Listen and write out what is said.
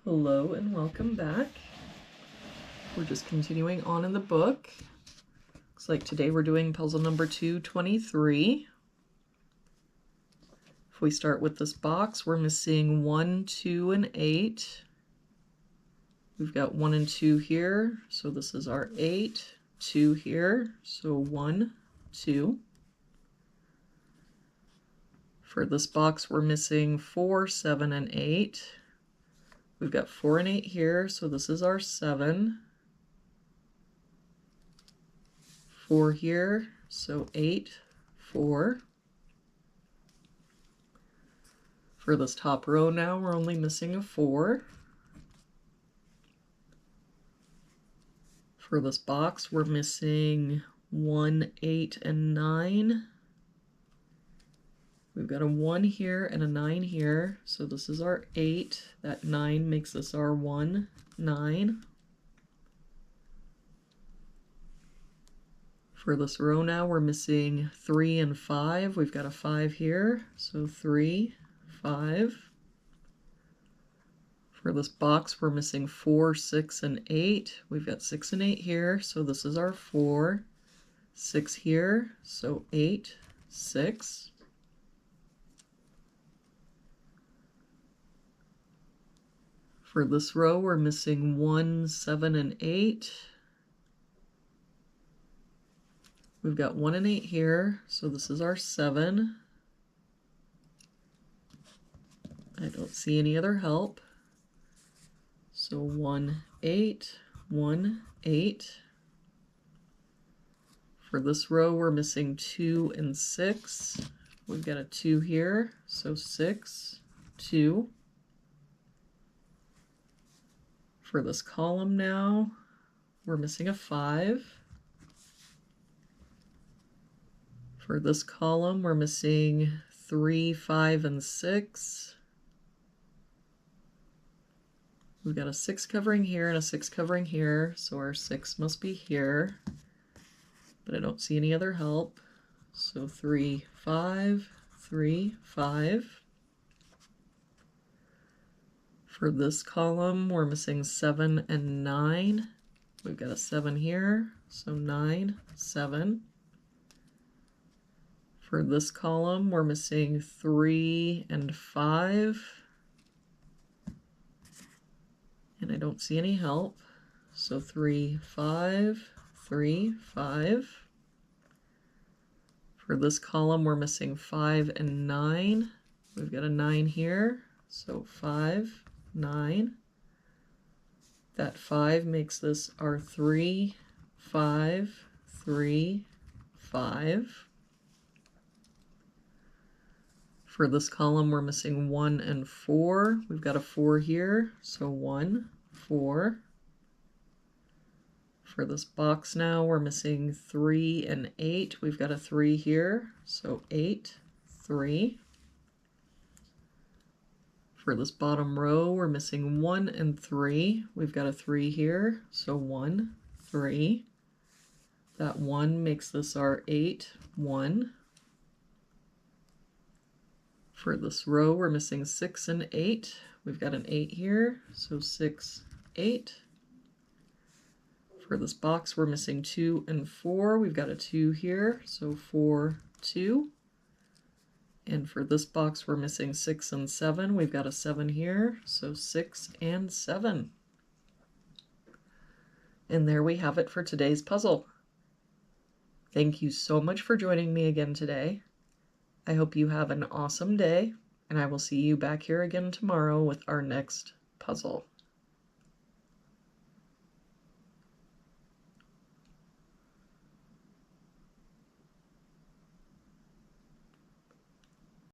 Hello and welcome back. We're just continuing on in the book. Looks like today we're doing puzzle number 223. If we start with this box, we're missing 1, 2, and 8. We've got 1 and 2 here, so this is our 8, 2 here, so 1, 2. For this box, we're missing 4, 7, and 8. We've got 4 and 8 here, so this is our 7. 4 here, so 8, 4. For this top row now, we're only missing a 4. For this box, we're missing 1, 8, and 9. We've got a 1 here and a 9 here, so this is our 8. That 9 makes this our 1, 9. For this row now, we're missing 3 and 5. We've got a 5 here, so 3, 5. For this box, we're missing 4, 6, and 8. We've got 6 and 8 here, so this is our 4. 6 here, so 8, 6. For this row, we're missing 1, 7, and 8. We've got 1 and 8 here, so this is our 7. I don't see any other help. So 1, 8, 1, 8. For this row, we're missing 2 and 6. We've got a 2 here, so 6, 2. For this column now, we're missing a 5. For this column, we're missing 3, 5, and 6. We've got a 6 covering here and a 6 covering here, so our 6 must be here, but I don't see any other help. So 3, 5, 3, 5. For this column, we're missing 7 and 9. We've got a 7 here, so 9, 7. For this column, we're missing 3 and 5. And I don't see any help. So 3, 5, 3, 5. For this column, we're missing 5 and 9. We've got a 9 here, so 5, 9. That 5 makes this our 3, 5, 3, 5. For this column, we're missing 1 and 4. We've got a 4 here, so 1, 4. For this box now, we're missing 3 and 8. We've got a 3 here, so 8, 3. For this bottom row, we're missing 1 and 3. We've got a 3 here, so 1, 3. That 1 makes this our 8, 1. For this row, we're missing 6 and 8. We've got an 8 here, so 6, 8. For this box, we're missing 2 and 4. We've got a 2 here, so 4, 2. And for this box, we're missing 6 and 7. We've got a 7 here, so 6 and 7. And there we have it for today's puzzle. Thank you so much for joining me again today. I hope you have an awesome day, and I will see you back here again tomorrow with our next puzzle.